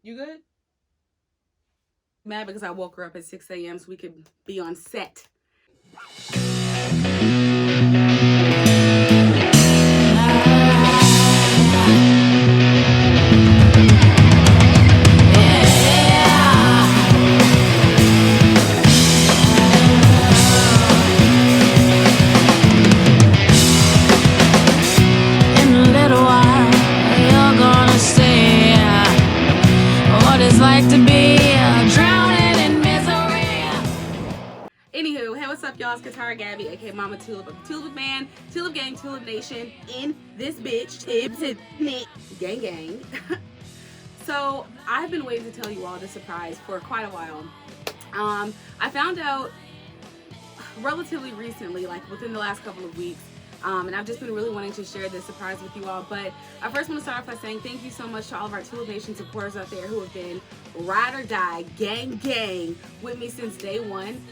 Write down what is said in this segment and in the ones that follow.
You good? Mad because I woke her up at 6 a.m. so we could be on set. Anywho, hey, what's up, y'all? It's Guitar Gabby, aka Mama Tulip of the Tulip Man, Tulip Gang, Tulip Nation, in this bitch, gang gang. So I've been waiting to tell you all this surprise for quite a while. I found out relatively recently, like within the last couple of weeks, and I've just been really wanting to share this surprise with you all. But I first want to start off by saying thank you so much to all of our Tulip Nation supporters out there who have been ride or die, gang with me since day one.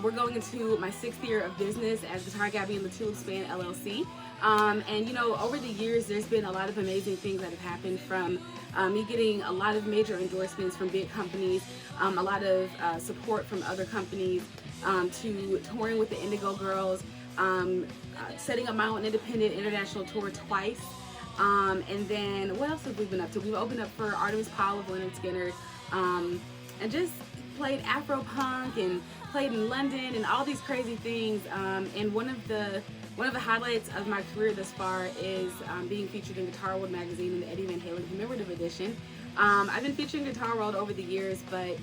We're going into my 6th year of business as Guitar Gabby and the Tulip Span LLC. And you know, over the years, there's been a lot of amazing things that have happened, from me getting a lot of major endorsements from big companies, a lot of support from other companies, to touring with the Indigo Girls, setting up my own independent international tour twice. And then what else have we been up to? We've opened up for Artemis Powell of Leonard Skinner, and just played Afro punk and played in London and all these crazy things. And one of the highlights of my career thus far is being featured in Guitar World magazine in the Eddie Van Halen commemorative edition. I've been featuring Guitar World over the years, but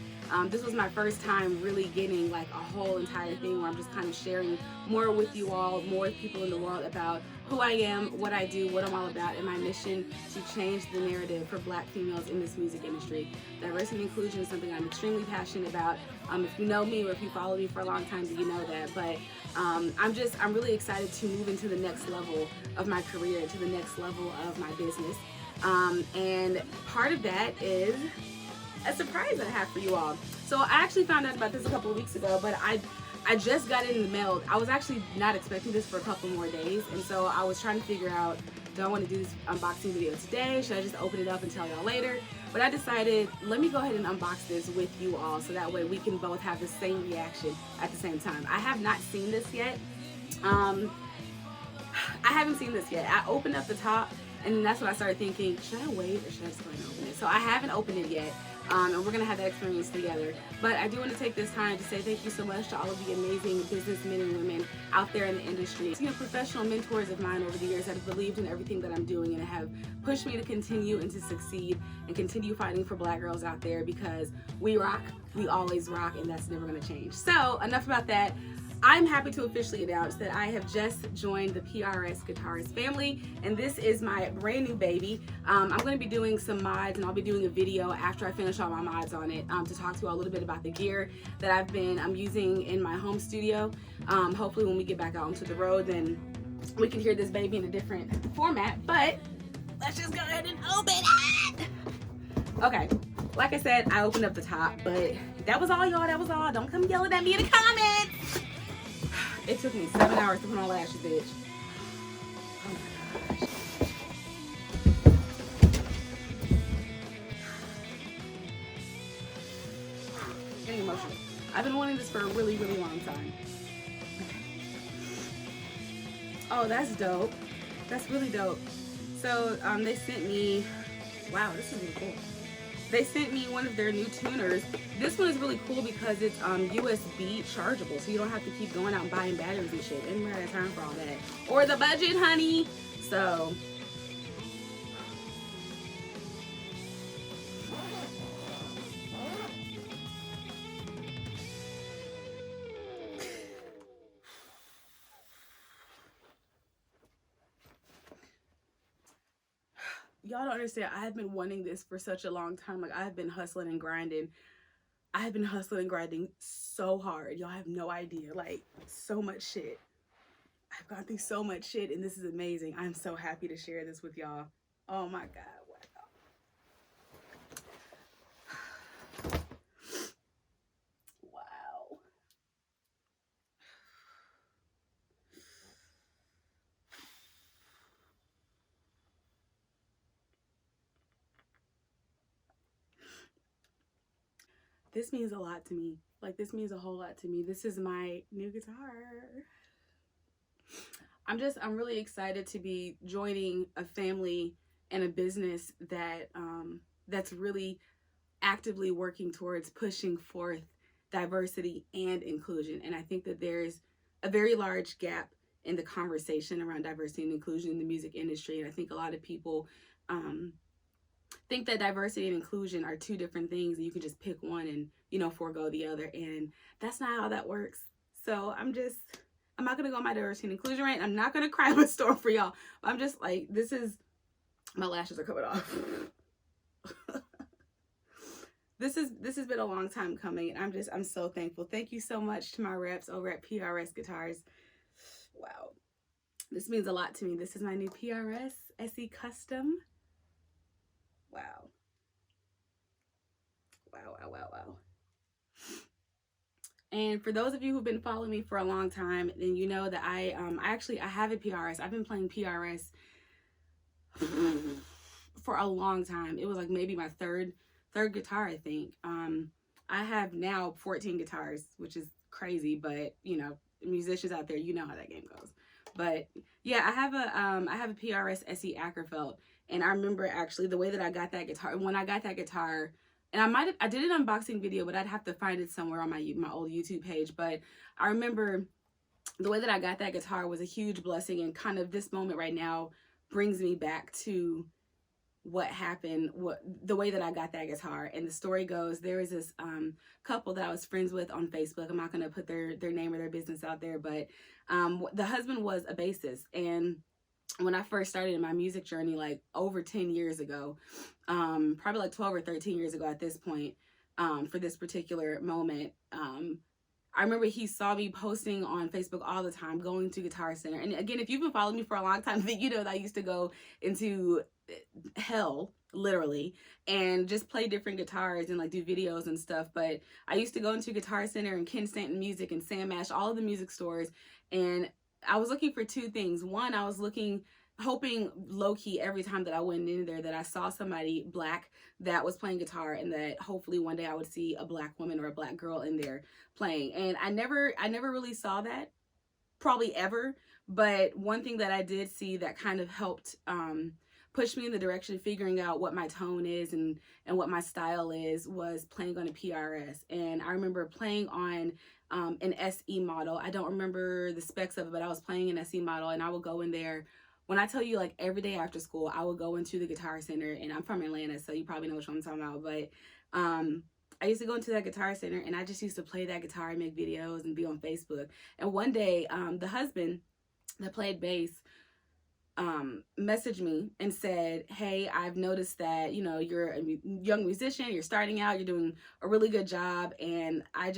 this was my first time really getting like a whole entire thing where I'm just kind of sharing more with you all, more people in the world, about who I am, what I do, what I'm all about, and my mission to change the narrative for Black females in this music industry. Diversity and inclusion is something I'm extremely passionate about. If you know me or if you follow me for a long time, you know that. But I'm really excited to move into the next level of my career, to the next level of my business. And part of that is a surprise that I have for you all. So I actually found out about this a couple of weeks ago, but I just got it in the mail. I was actually not expecting this for a couple more days, and so I was trying to figure out, do I want to do this unboxing video today? Should I just open it up and tell y'all later? But I decided, let me go ahead and unbox this with you all, so that way we can both have the same reaction at the same time. I have not seen this yet. I haven't seen this yet. I opened up the top, and then that's when I started thinking, should I wait or should I just go ahead and open it? So I haven't opened it yet. And we're going to have that experience together. But I do want to take this time to say thank you so much to all of the amazing businessmen and women out there in the industry. You know, professional mentors of mine over the years that have believed in everything that I'm doing and have pushed me to continue and to succeed and continue fighting for Black girls out there, because we rock, we always rock, and that's never going to change. So enough about that. I'm happy to officially announce that I have just joined the PRS Guitarist family, and this is my brand new baby. I'm going to be doing some mods, and I'll be doing a video after I finish all my mods on it, to talk to you all a little bit about the gear that I'm using in my home studio. Hopefully when we get back out onto the road, then we can hear this baby in a different format, but let's just go ahead and open it. Okay, like I said, I opened up the top, but that was all, y'all. That was all. Don't come yelling at me in the comments. It took me 7 hours to put on lashes, bitch. Oh my gosh. Getting emotional. I've been wanting this for a really, really long time. Oh, that's dope. That's really dope. So they sent me, wow, this is really cool. They sent me one of their new tuners. This one is really cool because it's USB chargeable, so you don't have to keep going out and buying batteries and shit. Ain't got time for all that. Or the budget, honey. So y'all don't understand. I have been wanting this for such a long time. Like, I have been hustling and grinding. I have been hustling and grinding so hard. Y'all have no idea. Like, so much shit. I've gone through so much shit, and this is amazing. I'm so happy to share this with y'all. Oh my God. Wow. this means a lot to me. Like, this means a whole lot to me. This is my new guitar. I'm really excited to be joining a family and a business that that's really actively working towards pushing forth diversity and inclusion. And I think that there's a very large gap in the conversation around diversity and inclusion in the music industry. And I think a lot of people think that diversity and inclusion are two different things, and you can just pick one and, you know, forego the other. And that's not how that works. So I'm not gonna go on my diversity and inclusion rant. I'm not gonna cry up a storm for y'all. I'm just like, my lashes are coming off. This has been a long time coming, and I'm so thankful. Thank you so much to my reps over at PRS Guitars. Wow, this means a lot to me. This is my new PRS SE Custom. Wow. Wow. And for those of you who've been following me for a long time, then you know that I have a PRS. I've been playing PRS for a long time. It was like maybe my third guitar, I think. I have now 14 guitars, which is crazy, but you know, musicians out there, you know how that game goes. But yeah, I have a PRS SE Ackerfeld, and I remember actually the way that I got that guitar. When I got that guitar, and I did an unboxing video, but I'd have to find it somewhere on my old YouTube page. But I remember the way that I got that guitar was a huge blessing, and kind of this moment right now brings me back to what happened, the way that I got that guitar. And the story goes, there was this couple that I was friends with on Facebook. I'm not going to put their name or their business out there, but the husband was a bassist. And when I first started in my music journey, like over 10 years ago, probably like 12 or 13 years ago at this point, for this particular moment, I remember he saw me posting on Facebook all the time, going to Guitar Center. And again, if you've been following me for a long time, then you know that I used to go into hell, literally, and just play different guitars and like do videos and stuff. But I used to go into Guitar Center and Ken Stanton Music and Sam Ash, all of the music stores. And I was looking for two things. One, I was hoping low-key every time that I went in there that I saw somebody black that was playing guitar, and that hopefully one day I would see a black woman or a black girl in there playing. And I never really saw that, probably ever. But one thing that I did see that kind of helped push me in the direction of figuring out what my tone is and what my style is was playing on a PRS. And I remember playing on an SE model. I don't remember the specs of it, but I was playing an SE model, and I would go in there. When I tell you, like, every day after school, I would go into the Guitar Center, and I'm from Atlanta, so you probably know what I'm talking about, but I used to go into that Guitar Center, and I just used to play that guitar and make videos and be on Facebook. And one day, the husband that played bass messaged me and said, hey, I've noticed that, you know, you're a young musician, you're starting out, you're doing a really good job, and I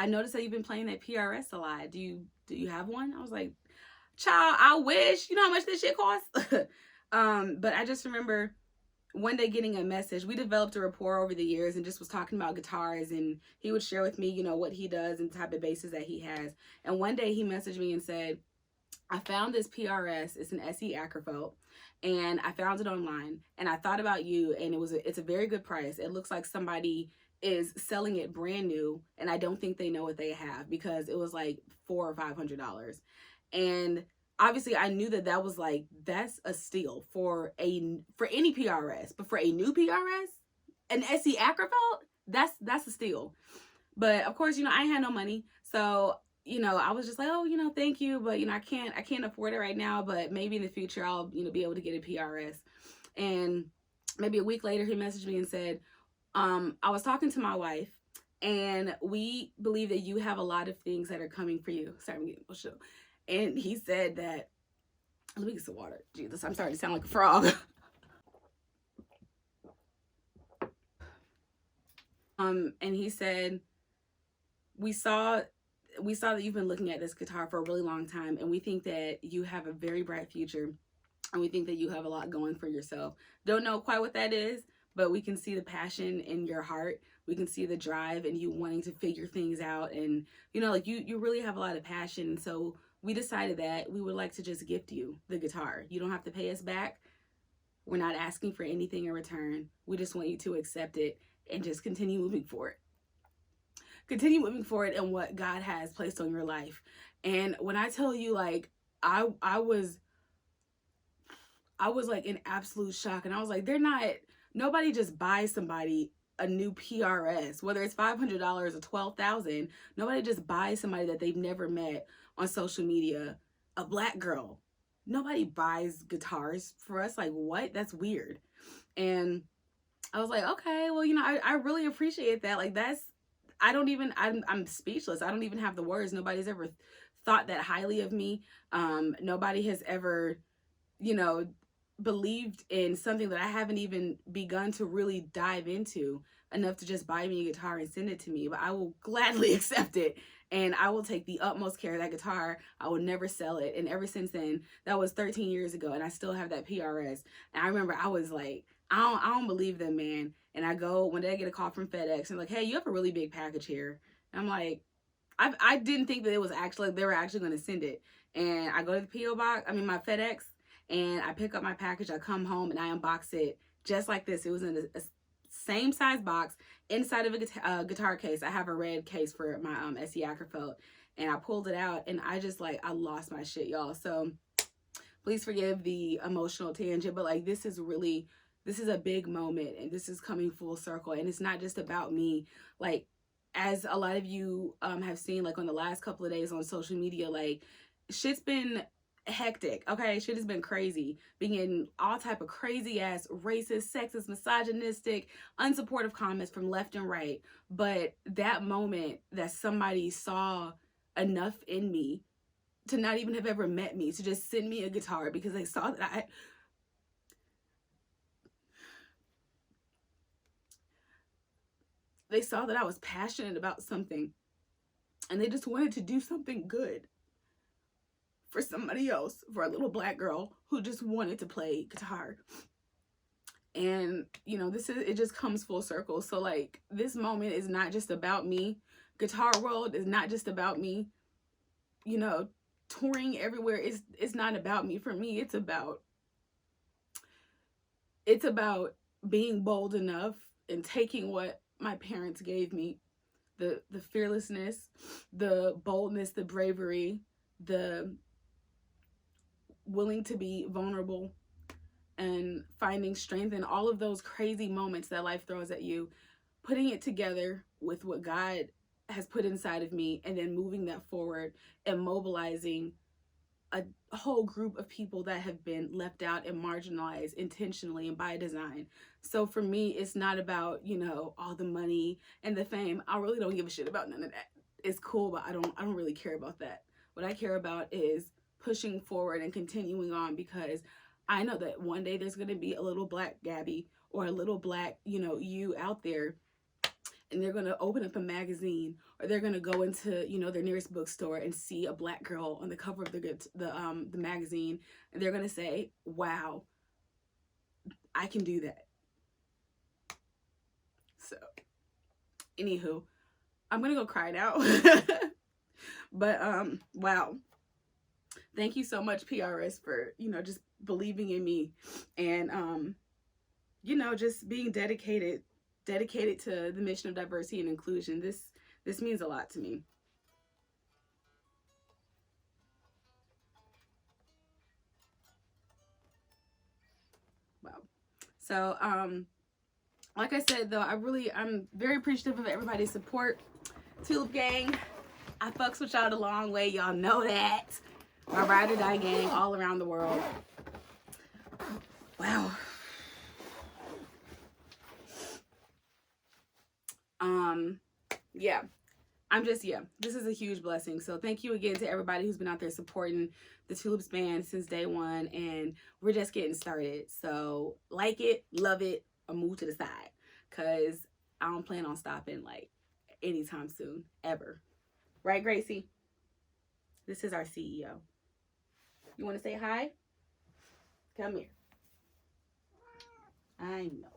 noticed that you've been playing that PRS a lot. Do you have one? I was like, child, I wish. You know how much this shit costs? But I just remember one day getting a message. We developed a rapport over the years and just was talking about guitars, and he would share with me, you know, what he does and the type of basses that he has. And one day he messaged me and said, I found this PRS. It's an SE Ackerfeld, and I found it online, and I thought about you, and it's a very good price. It looks like somebody is selling it brand new, and I don't think they know what they have, because it was like $400 or $500. And obviously I knew that was like, that's a steal for any PRS, but for a new PRS, an SE Ackerfeld, that's a steal. But of course, you know, I had no money, so, you know, I was just like, oh, you know, thank you, but, you know, I can't afford it right now, but maybe in the future I'll, you know, be able to get a PRS. And maybe a week later he messaged me and said, I was talking to my wife, and we believe that you have a lot of things that are coming for you. Sorry, I'm getting emotional. And he said that, let me get some water. Jesus, I'm starting to sound like a frog. And he said, we saw that you've been looking at this guitar for a really long time, and we think that you have a very bright future, and we think that you have a lot going for yourself. Don't know quite what that is, but we can see the passion in your heart. We can see the drive and you wanting to figure things out, and, you know, like, you really have a lot of passion. And so we decided that we would like to just gift you the guitar. You don't have to pay us back. We're not asking for anything in return. We just want you to accept it and just continue moving forward. continue moving forward in what God has placed on your life. And when I tell you, like, I was like in absolute shock, and I was like, nobody just buys somebody a new PRS, whether it's $500 or 12,000. Nobody just buys somebody that they've never met on social media, a black girl. Nobody buys guitars for us. Like, what? That's weird. And I was like, okay, well, I really appreciate that. Like, I'm speechless. I don't even have the words. Nobody's ever thought that highly of me. Nobody has ever, believed in something that I haven't even begun to really dive into enough to just buy me a guitar and send it to me. But I will gladly accept it, and I will take the utmost care of that guitar. I will never sell it. And ever since then, that was 13 years ago, and I still have that PRS. And I remember I was like, I don't believe them, man. And I go, one day I get a call from FedEx and like, hey, you have a really big package here. And I'm like, I didn't think that it was actually, they were actually going to send it. And I go to the P.O. box, my FedEx, and I pick up my package. I come home and I unbox it just like this. It was in a same size box inside of a guitar case. I have a red case for my SE Ackerfeld, and I pulled it out, and I just I lost my shit, y'all. So please forgive the emotional tangent, but like this is a big moment, and this is coming full circle, and it's not just about me. Like, as a lot of you have seen, like on the last couple of days on social media, like shit's been hectic. Okay, shit has been crazy, being in all type of crazy ass racist, sexist, misogynistic, unsupportive comments from left and right. But that moment that somebody saw enough in me to not even have ever met me, to just send me a guitar because they saw that I was passionate about something, and they just wanted to do something good for somebody else, for a little black girl who just wanted to play guitar. And it just comes full circle. So like, this moment is not just about me. Guitar World is not just about me. Touring everywhere it's not about me. For me, it's about being bold enough and taking what my parents gave me, the fearlessness, the boldness, the bravery, the willing to be vulnerable, and finding strength in all of those crazy moments that life throws at you, putting it together with what God has put inside of me, and then moving that forward and mobilizing a whole group of people that have been left out and marginalized intentionally and by design. So for me, it's not about, all the money and the fame. I really don't give a shit about none of that. It's cool, but I don't really care about that. What I care about is pushing forward and continuing on, because I know that one day there's going to be a little black Gabby or a little black, you out there, and they're going to open up a magazine, or they're going to go into, their nearest bookstore and see a black girl on the cover of the magazine, and they're going to say, wow, I can do that. So, anywho, I'm going to go cry now. But, wow. Thank you so much, PRS, for, just believing in me, and, just being dedicated to the mission of diversity and inclusion. This means a lot to me. Wow. So, like I said, though, I'm very appreciative of everybody's support. Tulip Gang, I fucks with y'all the long way. Y'all know that. My ride or die gang all around the world. Wow. Yeah. This is a huge blessing. So thank you again to everybody who's been out there supporting the Tulips band since day one, and we're just getting started. So like it, love it, or move to the side, because I don't plan on stopping anytime soon, ever. Right, Gracie? This is our CEO. You want to say hi? Come here. I know.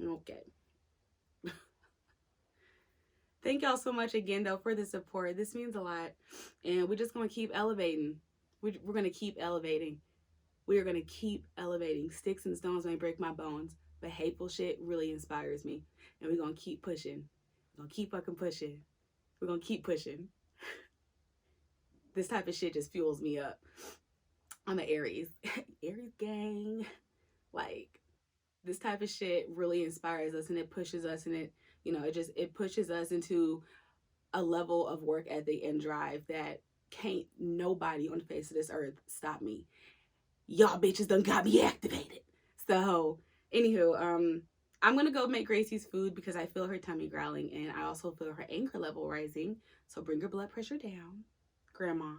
Okay. Thank y'all so much again, though, for the support. This means a lot. And we're just going to keep elevating. We're going to keep elevating. We are going to keep elevating. Sticks and stones may break my bones, but hateful shit really inspires me. And we're going to keep pushing. We're going to keep fucking pushing. We're going to keep pushing. This type of shit just fuels me up. I'm an Aries. Aries gang. Like, this type of shit really inspires us, and it pushes us, and it pushes us into a level of work ethic and drive that can't nobody on the face of this earth stop me. Y'all bitches done got me activated. So, anywho, I'm gonna go make Gracie's food because I feel her tummy growling, and I also feel her anger level rising. So bring her blood pressure down, Grandma.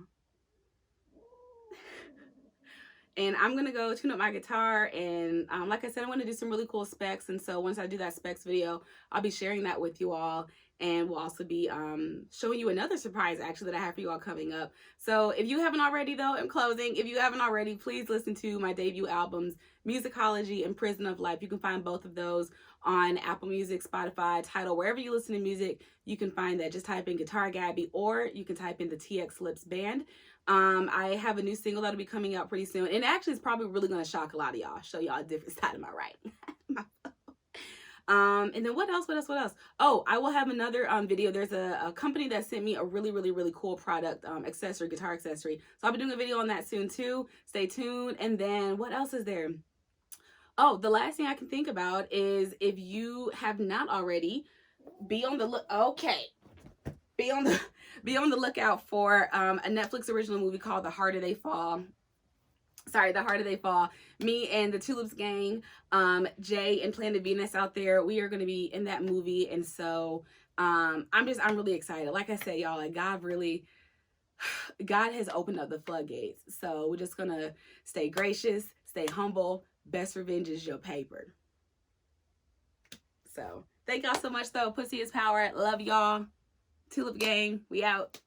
And I'm gonna go tune up my guitar, and like I said, I'm gonna do some really cool specs. And so once I do that specs video, I'll be sharing that with you all, and we'll also be showing you another surprise actually that I have for you all coming up. So if you haven't already, though, in closing, if you haven't already, please listen to my debut albums, Musicology and Prison of Life. You can find both of those on Apple Music, Spotify, Tidal, wherever you listen to music. You can find that. Just type in Guitar Gabby, or you can type in the TX Lips Band. I have a new single that'll be coming out pretty soon, and actually it's probably really going to shock a lot of y'all, show y'all a different side of my writing. And then what else? Oh, I will have another video. There's a company that sent me a really cool product, accessory, guitar accessory. So I'll be doing a video on that soon too. Stay tuned. And then what else is there? Oh, the last thing I can think about is, if you have not already, be on the look. Okay. Be on the lookout for a Netflix original movie called The Harder They Fall. The Harder They Fall. Me and the Tulips gang, Jay and Planet Venus out there, we are going to be in that movie. And so I'm really excited. Like I said, y'all, like God has opened up the floodgates. So we're just going to stay gracious, stay humble. Best revenge is your paper. So thank y'all so much, though. Pussy is power. Love y'all. Tulip gang, we out.